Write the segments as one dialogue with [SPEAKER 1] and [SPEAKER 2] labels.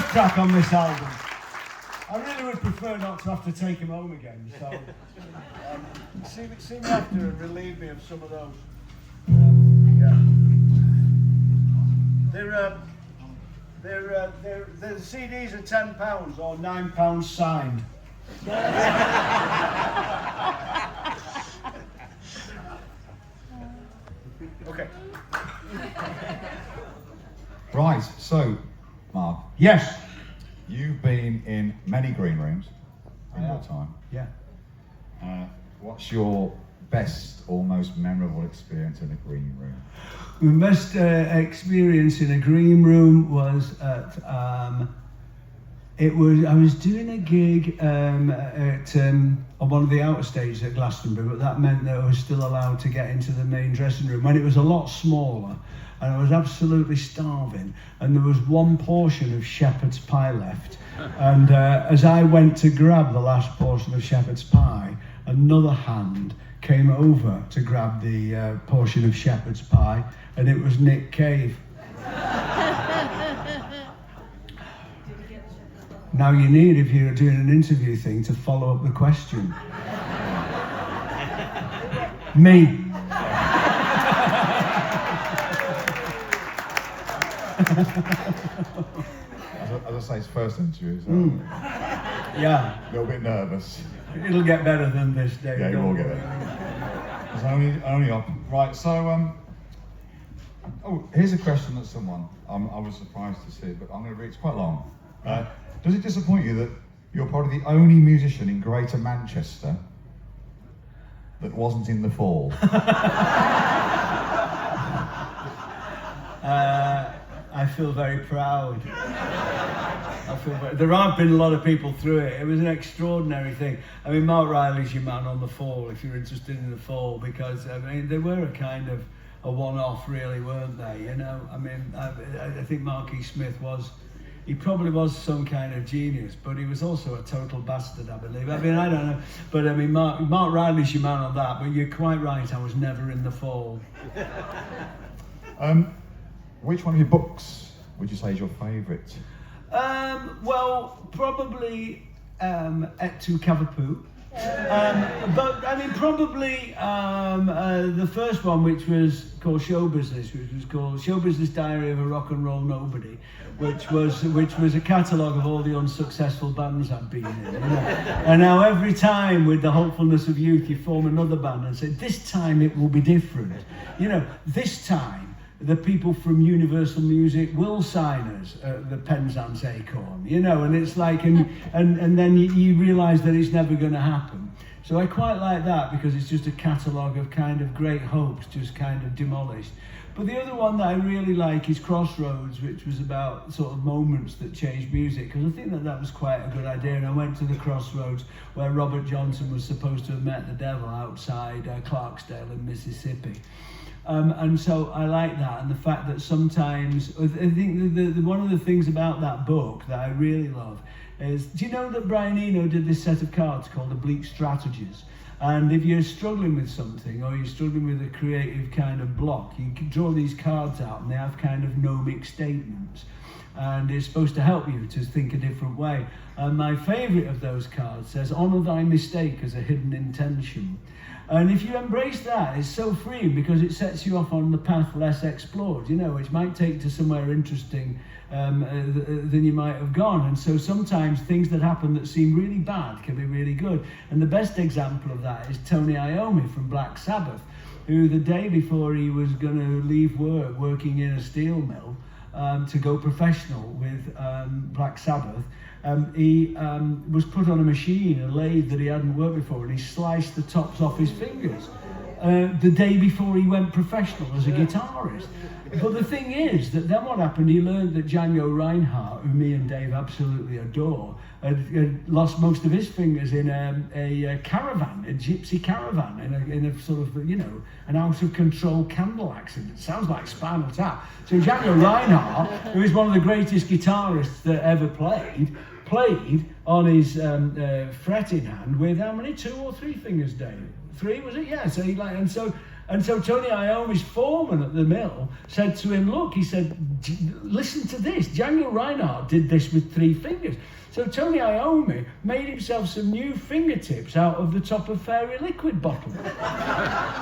[SPEAKER 1] track on this album. I really would prefer not to have to take him home again, so see me after and relieve me of some of those. The CDs are £10 or £9 signed. Okay.
[SPEAKER 2] Right, so, Mark.
[SPEAKER 1] Yes.
[SPEAKER 2] You've been in many green rooms in your time.
[SPEAKER 1] Yeah.
[SPEAKER 2] What's your best or most memorable experience in a green room?
[SPEAKER 1] My best experience in a green room was at I was doing a gig at on one of the outer stages at Glastonbury, but that meant that I was still allowed to get into the main dressing room when it was a lot smaller, and I was absolutely starving, and there was one portion of shepherd's pie left, and as I went to grab the last portion of shepherd's pie, another hand came over to grab the portion of shepherd's pie, and it was Nick Cave. Now you need, if you're doing an interview thing, to follow up the question. Me.
[SPEAKER 2] As I say, it's first interview, so
[SPEAKER 1] Yeah.
[SPEAKER 2] a little bit nervous.
[SPEAKER 1] It'll get better than this, David.
[SPEAKER 2] Yeah, you will get it. It's only up. Right, so here's a question that someone I was surprised to see, but I'm going to read. It's quite long. Does it disappoint you that you're probably the only musician in Greater Manchester that wasn't in the Fall?
[SPEAKER 1] I feel very proud. There have been a lot of people through it. It was an extraordinary thing. I mean, Mark Riley's your man on the Fall, if you're interested in the Fall, because I mean, they were a kind of a one-off, really, weren't they? You know, I mean, I think Marky Smith he probably was some kind of genius, but he was also a total bastard, I believe. I mean, I don't know, but I mean, Mark Riley's your man on that, but you're quite right, I was never in the Fall.
[SPEAKER 2] Which one of your books would you say is your favourite?
[SPEAKER 1] Well, probably Et tu Cavapoo. But I mean, probably the first one, which was called Show Business, which was called Show Business Diary of a Rock and Roll Nobody, which was a catalogue of all the unsuccessful bands I've been in. You know? And now every time, with the hopefulness of youth, you form another band and say, this time it will be different. You know, this time the people from Universal Music will sign us at the Penzance Acorn, you know, and it's like, and then you realise that it's never going to happen. So I quite like that, because it's just a catalogue of kind of great hopes just kind of demolished. But the other one that I really like is Crossroads, which was about sort of moments that changed music, because I think that was quite a good idea. And I went to the Crossroads where Robert Johnson was supposed to have met the devil outside Clarksdale in Mississippi. And so I like that, and the fact that sometimes, I think one of the things about that book that I really love is, do you know that Brian Eno did this set of cards called the Bleak Strategies? And if you're struggling with something, or you're struggling with a creative kind of block, you can draw these cards out, and they have kind of gnomic statements. And it's supposed to help you to think a different way. And my favourite of those cards says, honour thy mistake as a hidden intention. And if you embrace that, it's so freeing, because it sets you off on the path less explored, you know, which might take to somewhere interesting than you might have gone. And so sometimes things that happen that seem really bad can be really good. And the best example of that is Tony Iommi from Black Sabbath, who the day before he was going to leave work, working in a steel mill, to go professional with Black Sabbath, he was put on a machine, a lathe that he hadn't worked before, and he sliced the tops off his fingers the day before he went professional as a guitarist. But the thing is that then what happened, he learned that Django Reinhardt, who me and Dave absolutely adore, had lost most of his fingers in a caravan, a gypsy caravan, in a sort of, you know, an out-of-control candle accident. It sounds like Spinal Tap. So Django Reinhardt, who is one of the greatest guitarists that ever played on his fretting hand with how many? 2 or 3 fingers, Dave? 3, was it? Yeah. So he And so Tony Iommi's foreman at the mill said to him, look, he said, listen to this. Django Reinhardt did this with 3 fingers. So Tony Iommi made himself some new fingertips out of the top of Fairy Liquid bottle.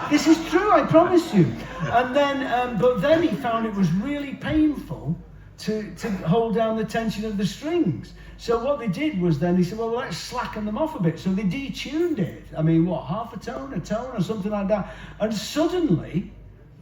[SPEAKER 1] This is true, I promise you. And then, but then he found it was really painful to hold down the tension of the strings. So what they did was then, he said, well, let's slacken them off a bit. So they detuned it. I mean, what, half a tone or something like that. And suddenly,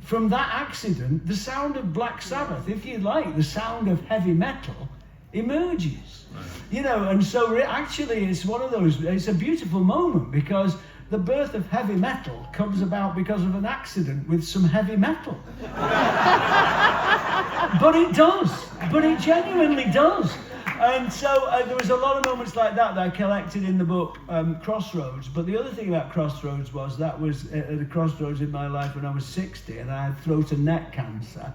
[SPEAKER 1] from that accident, the sound of Black Sabbath, if you like, the sound of heavy metal, emerges. You know, and so actually it's one of those, it's a beautiful moment because the birth of heavy metal comes about because of an accident with some heavy metal. But it does, but it genuinely does. And so there was a lot of moments like that I collected in the book Crossroads. But the other thing about Crossroads was that was at a crossroads in my life when I was 60 and I had throat and neck cancer,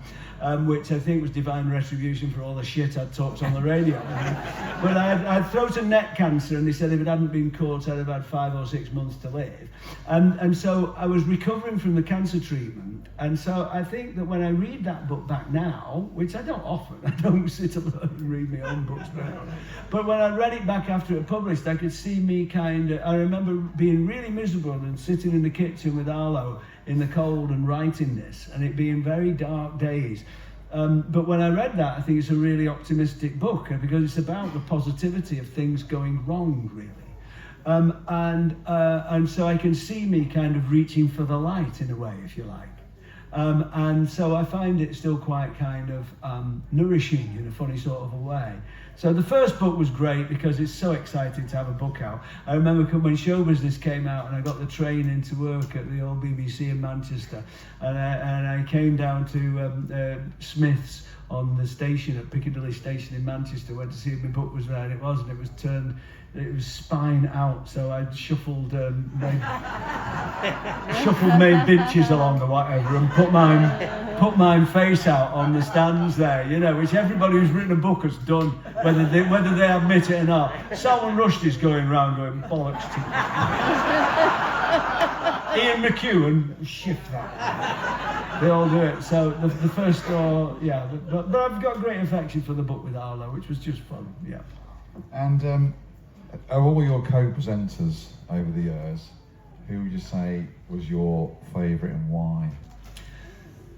[SPEAKER 1] which I think was divine retribution for all the shit I'd talked on the radio. But I had throat and neck cancer, and they said if it hadn't been caught I'd have had 5 or 6 months to live. And so I was recovering from the cancer treatment. And so I think that when I read that book back now, which I don't often, I don't sit alone and read my own books, but when I read it back after it published, I could see me I remember being really miserable and sitting in the kitchen with Arlo in the cold and writing this, and it being very dark days. But when I read that, I think it's a really optimistic book because it's about the positivity of things going wrong, really. And so I can see me kind of reaching for the light in a way, if you like. And so I find it still quite kind of nourishing in a funny sort of a way. So the first book was great because it's so exciting to have a book out. I remember when Show Business came out and I got the train into work at the old BBC in Manchester, and I came down to Smith's on the station at Piccadilly Station in Manchester, went to see if my book was there, and it was turned. It was spine out, so I'd shuffled made bitches along or whatever, and put my face out on the stands there, you know, which everybody who's written a book has done, whether they admit it or not. Salman Rushdie's going round going bollocks to Ian McEwan, shift that. They all do it. So the first, but I've got great affection for the book with Arlo, which was just fun, yeah.
[SPEAKER 2] And of all your co-presenters over the years, who would you say was your favourite and why?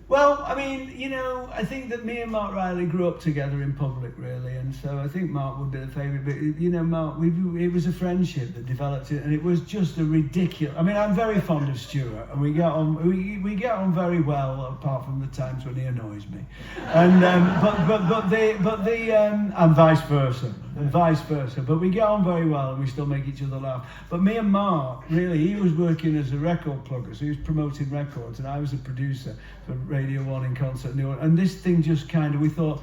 [SPEAKER 1] Well, I mean, you know, I think that me and Mark Riley grew up together in public, really, and so I think Mark would be the favourite. But you know, Mark, it was a friendship that developed it, and it was just a ridiculous. I mean, I'm very fond of Stuart, and we get on very well, apart from the times when he annoys me, and and vice versa. But we get on very well, and we still make each other laugh. But me and Mark, really, he was working as a record plugger, so he was promoting records, and I was a producer for Radio 1 in concert. And this thing just kind of, we thought,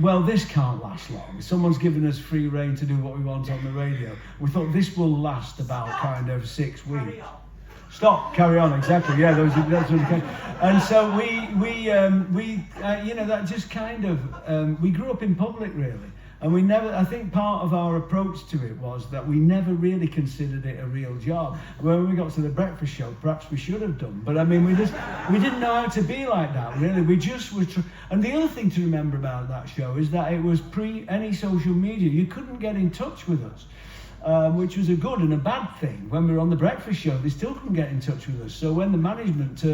[SPEAKER 1] well, this can't last long. Someone's given us free rein to do what we want on the radio. We thought this will last about kind of 6 weeks. Carry on, exactly. Yeah, that's what it came. And so we you know, that just kind of, we grew up in public, really. And we never, I think part of our approach to it was that we never really considered it a real job. When we got to the breakfast show, perhaps we should have done. But I mean, we didn't know how to be like that, really. We just were, and the other thing to remember about that show is that it was pre any social media. You couldn't get in touch with us. Which was a good and a bad thing. When we were on the breakfast show, they still couldn't get in touch with us. So when the management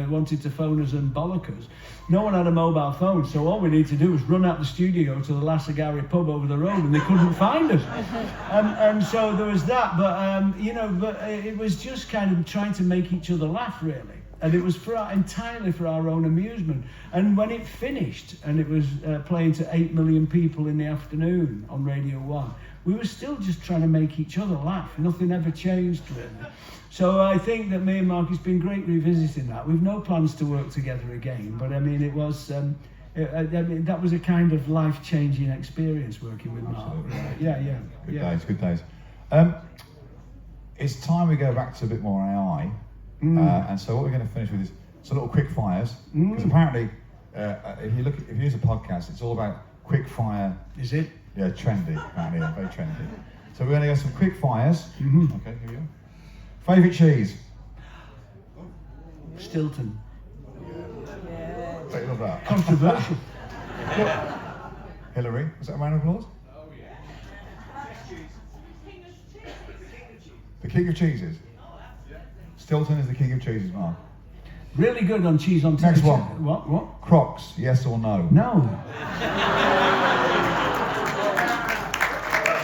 [SPEAKER 1] wanted to phone us and bollock us, no one had a mobile phone, so all we needed to do was run out the studio to the Lassagarry pub over the road, and they couldn't find us. And so there was that, but you know, but it was just kind of trying to make each other laugh, really. And it was entirely for our own amusement. And when it finished, and it was playing to 8 million people in the afternoon on Radio 1, we were still just trying to make each other laugh. Nothing ever changed, really. So I think that me and Mark, it's been great revisiting that. We've no plans to work together again, but I mean, it was, that was a kind of life-changing experience working with Mark. Yeah.
[SPEAKER 2] Good days. It's time we go back to a bit more AI. And so what we're going to finish with is some little quick fires. Because apparently, if you use a podcast, it's all about quick fire.
[SPEAKER 1] Is it?
[SPEAKER 2] Yeah, trendy. Apparently, very trendy. So we're going to go some quick fires. Okay, here we go. Favourite cheese?
[SPEAKER 1] Stilton?
[SPEAKER 2] Don't you love that?
[SPEAKER 1] Controversial.
[SPEAKER 2] Hillary, was that a round of applause? The king of cheeses. Stilton is the king of cheeses, Mark.
[SPEAKER 1] Really good on cheese on toast.
[SPEAKER 2] Next one.
[SPEAKER 1] What?
[SPEAKER 2] Crocs, yes or no?
[SPEAKER 1] No.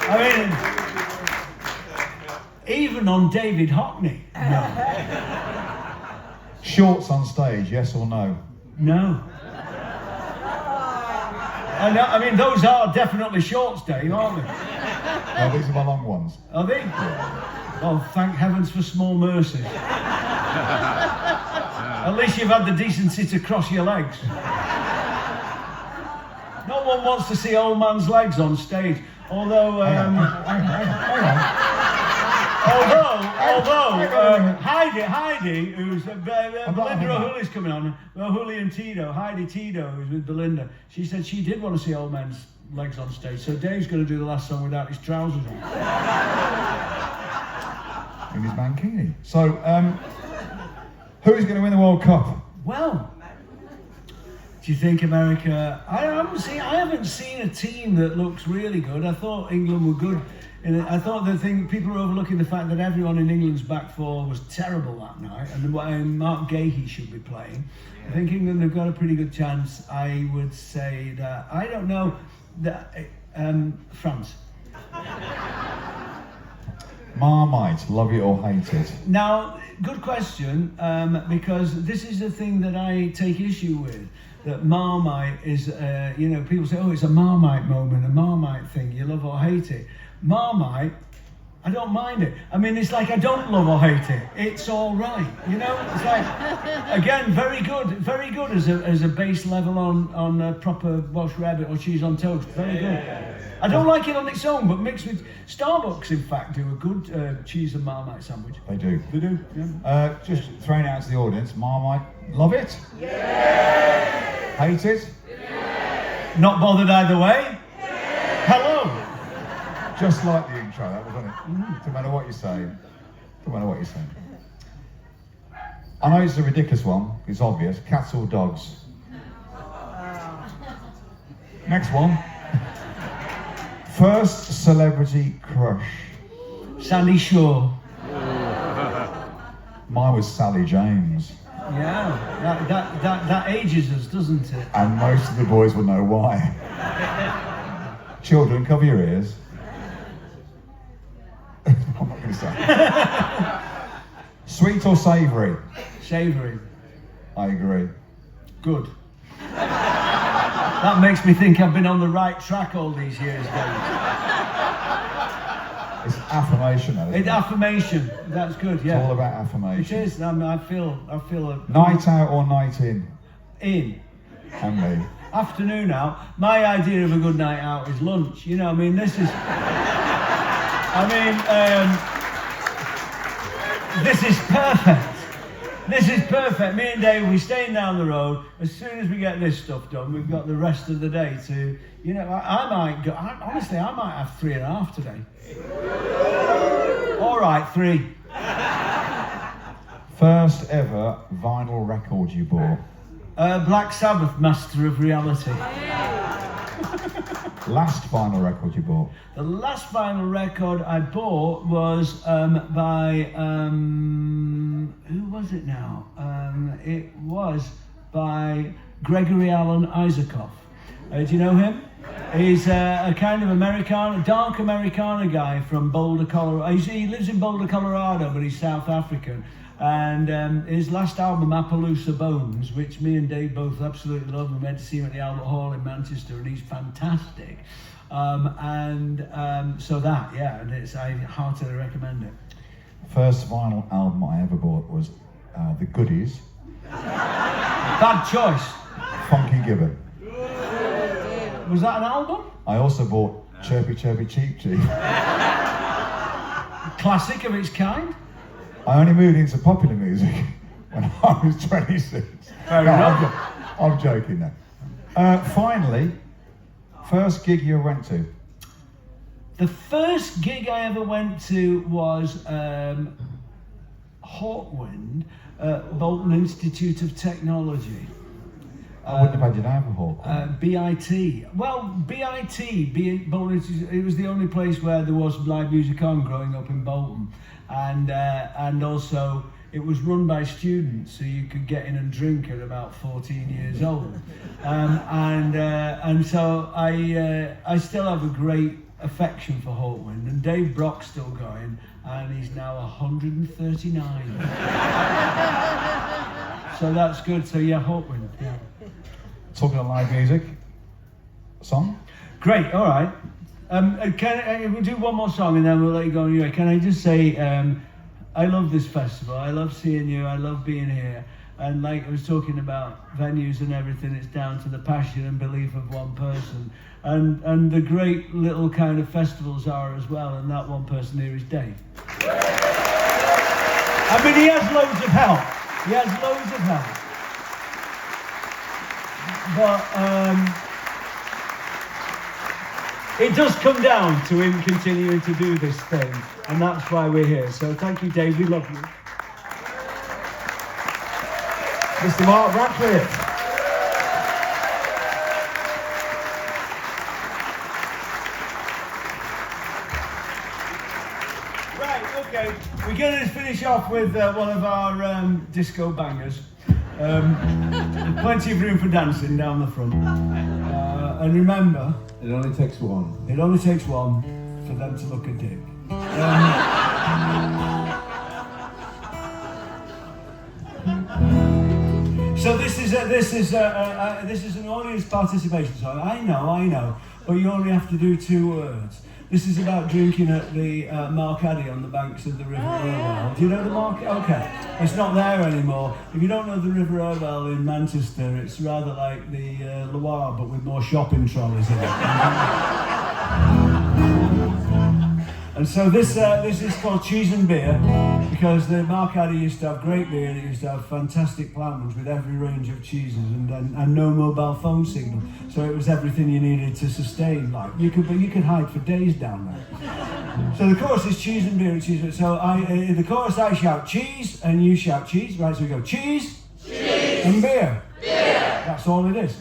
[SPEAKER 1] I mean, even on David Hockney. No.
[SPEAKER 2] Shorts on stage, yes or no?
[SPEAKER 1] No. I mean, those are definitely shorts, Dave, aren't they?
[SPEAKER 2] No, these are my long ones.
[SPEAKER 1] Are they? Oh, thank heavens for small mercy. At least you've had the decency to cross your legs. No one wants to see old man's legs on stage. Although,
[SPEAKER 2] Hang on.
[SPEAKER 1] Heidi, who's Belinda O'Hooley's coming on, O'Hooley and Tito, Heidi Tito, who's with Belinda, she said she did want to see old man's legs on stage. So Dave's going to do the last song without his trousers on.
[SPEAKER 2] In his mankini. So, who is going to win the World Cup?
[SPEAKER 1] Well, do you think America? I haven't seen a team that looks really good. I thought England were good. And I thought people were overlooking the fact that everyone in England's back four was terrible that night, and Mark Gahey should be playing. I think England have got a pretty good chance. I would say that I don't know that France.
[SPEAKER 2] Marmite, love it or hate it?
[SPEAKER 1] Now, good question, because this is the thing that I take issue with. That Marmite is, people say, oh, it's a Marmite moment, a Marmite thing, you love or hate it. Marmite, I don't mind it. I mean, it's like I don't love or hate it. It's all right, It's like, again, very good as a base level on a proper Welsh rabbit or cheese on toast. Very good. I don't like it on its own, but mixed with Starbucks, in fact, do a good cheese and Marmite sandwich.
[SPEAKER 2] They do.
[SPEAKER 1] They do. Yeah.
[SPEAKER 2] Just throwing it out to the audience. Marmite, love it? Yeah. Hate it?
[SPEAKER 1] Yeah. Not bothered either way? Yeah. Hello.
[SPEAKER 2] Just like the intro, that was on it. No matter what you say. No matter what you say. I know it's a ridiculous one. It's obvious. Cats or dogs? Next one. First celebrity crush?
[SPEAKER 1] Sandy Shaw.
[SPEAKER 2] Mine was Sally James.
[SPEAKER 1] Yeah, that ages us, doesn't it?
[SPEAKER 2] And most of the boys will know why. Children, cover your ears. I'm not going to say. Sweet or savoury?
[SPEAKER 1] Savoury.
[SPEAKER 2] I agree.
[SPEAKER 1] Good. That makes me think I've been on the right track all these years, Dave.
[SPEAKER 2] It's affirmation, though.
[SPEAKER 1] It's affirmation. That's good. Yeah.
[SPEAKER 2] It's all about affirmation.
[SPEAKER 1] It is. I feel a
[SPEAKER 2] Night out or night in?
[SPEAKER 1] In.
[SPEAKER 2] And me.
[SPEAKER 1] Afternoon out. My idea of a good night out is lunch. This is. This is perfect. This is perfect. Me and Dave, we're staying down the road. As soon as we get this stuff done, we've got the rest of the day to, I might go, honestly, I might have 3.5 today. All right, 3.
[SPEAKER 2] First ever vinyl record you bought?
[SPEAKER 1] Black Sabbath, Master of Reality.
[SPEAKER 2] Last vinyl record you bought?
[SPEAKER 1] The last vinyl record I bought was by, who was it now? It was by Gregory Alan Isaacoff. Do you know him? He's a kind of dark Americana guy from Boulder, Colorado. He lives in Boulder, Colorado, but he's South African. And his last album, Appaloosa Bones, which me and Dave both absolutely love, we went to see him at the Albert Hall in Manchester, and he's fantastic. So that, yeah, and I heartily recommend it.
[SPEAKER 2] First vinyl album I ever bought was The Goodies.
[SPEAKER 1] Bad choice.
[SPEAKER 2] Funky Gibbon.
[SPEAKER 1] Was that an album?
[SPEAKER 2] I also bought Chirpy Chirpy Cheep Cheep.
[SPEAKER 1] Classic of its kind.
[SPEAKER 2] I only moved into popular music when I was 26. I'm joking now. Finally, first gig you went to?
[SPEAKER 1] The first gig I ever went to was Hawkwind at Bolton Institute of Technology.
[SPEAKER 2] I wouldn't have had you down for Hawkwind.
[SPEAKER 1] BIT. Well, Bolton Institute, it was the only place where there was live music on growing up in Bolton, and also it was run by students, so you could get in and drink at about 14 years old, and so I still have a great affection for Hawkwind, and Dave Brock's still going, and he's now 139. So that's good. So yeah, Hawkwind. Yeah.
[SPEAKER 2] Talking of live music, a song?
[SPEAKER 1] Great. All right. We'll do one more song and then we'll let you go on your way. Can I just say, I love this festival. I love seeing you. I love being here. And like I was talking about venues and everything, it's down to the passion and belief of one person. And the great little kind of festivals are as well. And that one person here is Dave. I mean, he has loads of help. He has loads of help. But it does come down to him continuing to do this thing, and that's why we're here. So thank you, Dave. We love you.
[SPEAKER 2] Mr. Mark Radcliffe.
[SPEAKER 1] Right, okay. We're going to finish off with one of our disco bangers. Plenty of room for dancing down the front. And remember,
[SPEAKER 3] it only takes one.
[SPEAKER 1] It only takes one for them to look a dick. So this is an audience participation song. I know, but you only have to do 2 words. This is about drinking at the Mark Addy on the banks of the River Irwell. Do you know the Mark? Okay, it's not there anymore. If you don't know the River Irwell in Manchester, it's rather like the Loire, but with more shopping trolleys in it. And so this is called Cheese and Beer, because the Mark Addy used to have great beer, and it used to have fantastic plantons with every range of cheeses and no mobile phone signal. So it was everything you needed to sustain life. You could hide for days down there. So the chorus is cheese and beer and cheese. So in the chorus I shout cheese and you shout cheese. Right, so we go cheese, cheese and beer. Beer. That's all it is.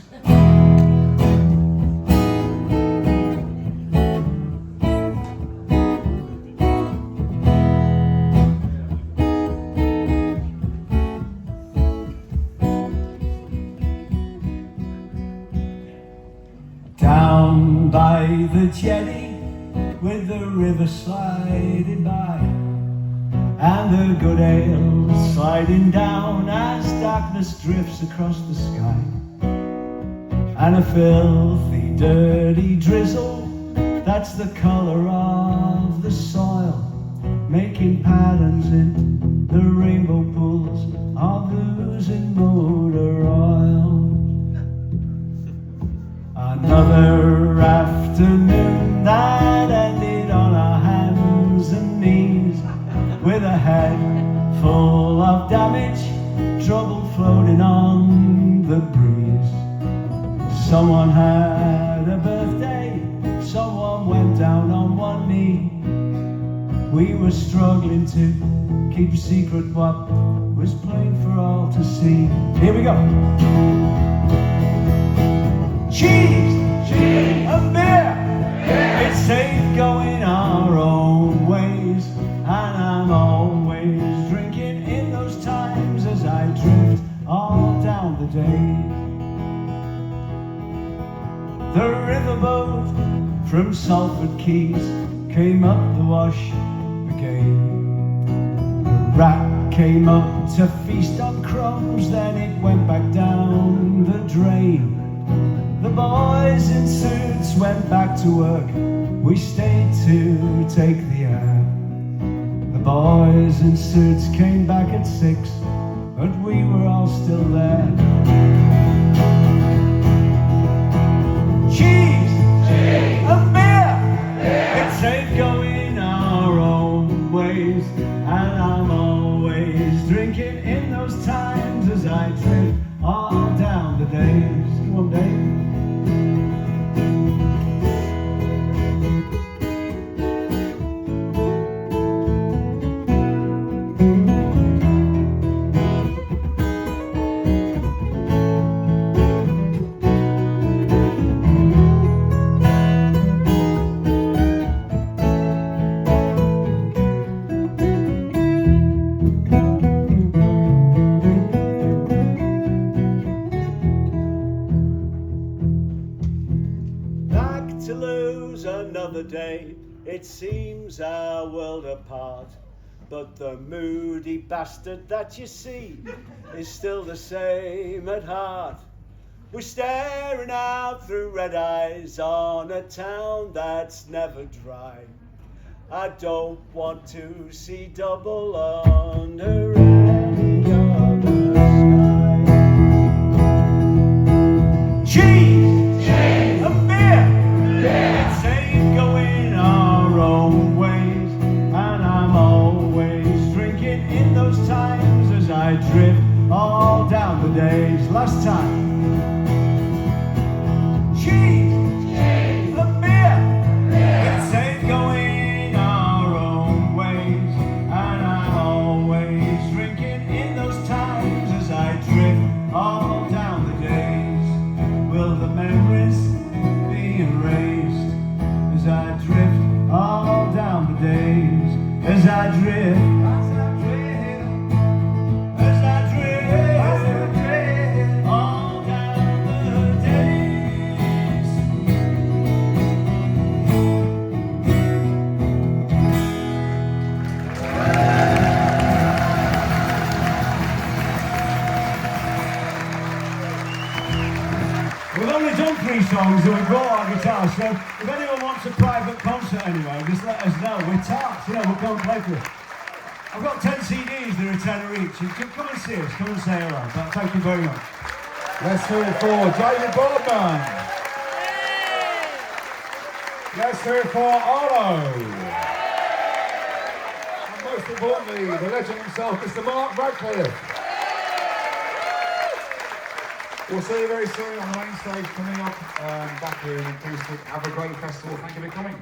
[SPEAKER 1] Down by the jetty, with the river sliding by, and the good ale sliding down as darkness drifts across the sky, and a filthy, dirty drizzle, that's the colour of the soil, making patterns in the rainbow pools of oozing motor oil. Another afternoon that ended on our hands and knees, with a head full of damage, trouble floating on the breeze. Someone had a birthday, someone went down on one knee. We were struggling to keep secret what was plain for all to see. Here we go. Cheese, cheese and beer. Beer. It's safe going our own ways, and I'm always drinking in those times as I drift all down the day. The riverboat from Salford Quays came up the wash again. The rat came up to feast on crumbs, then it went back down the drain. The boys in suits went back to work, we stayed to take the air. The boys in suits came back at 6, but we were all still there. Cheese, cheese and beer, beer. It's safe going our own ways, and I'm always drinking in those times as I drift all down the days. Come on, Dave.
[SPEAKER 3] day, it seems our world apart. But the moody bastard that you see is still the same at heart. We're staring out through red eyes on a town that's never dry. I don't want to see double under any other sky. Cheese! And beer! It's safe going our own ways, and I'm always drinking in those times as I drift all down the days. Last time. Cheese! And beer! It's safe going our own ways, and I'm always drinking in those times as I drift all down the days. Will the memories be erased as I drift all down the days? As I drift, as I drift all down the days. We've only done 3 songs and we brought our guitars, so if anyone wants a private concert anywhere, just let us know. We're tarts, we'll come and play for you. I've got 10 CDs, they're a tenner each. You can come and see us, come and say hello. But thank you very much.
[SPEAKER 2] Let's hear it for David Boardman. Let's hear it for Arlo. And most importantly, the legend himself, Mr. Mark Radcliffe. We'll see you very soon on the main stage coming up back here in Acoustic. Have a great festival. Thank you for coming.